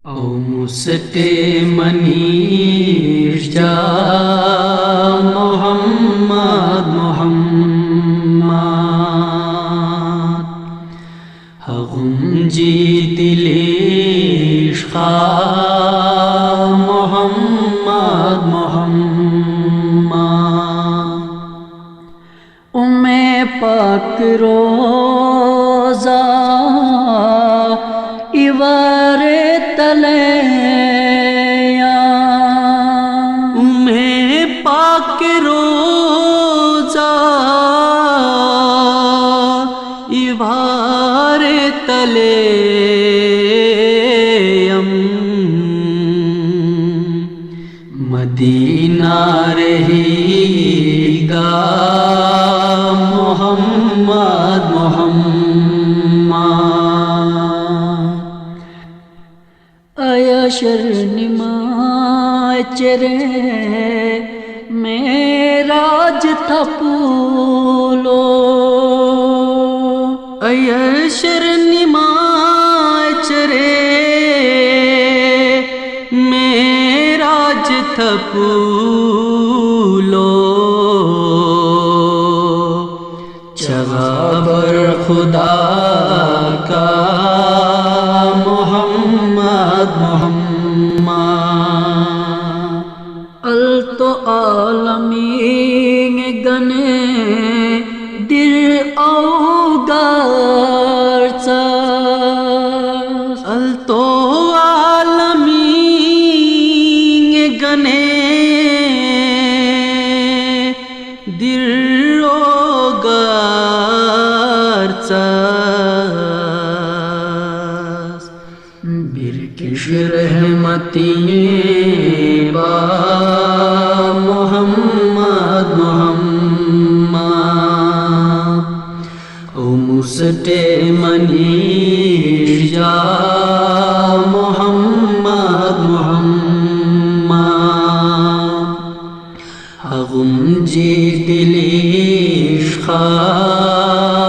او مسٹے منیش جا محمد محمد ہغم جی دلیش خا محمد محمد پاک روزہ ایوار تلیا پاک روزہ ایوار تلیم مدینہ رہی گا محمد محمد آیا شرنما چرے میراج تھا پولو آیا شرنما چرے میراج تھا پولو چغابر خدا کا محمد محمد التو عالمین گنے دل اوگارچا التو عالمین گنے دل برکش رحمتی با محمد محمد او مسٹے منیش جا محمد محمد ہغم جی دلیش خا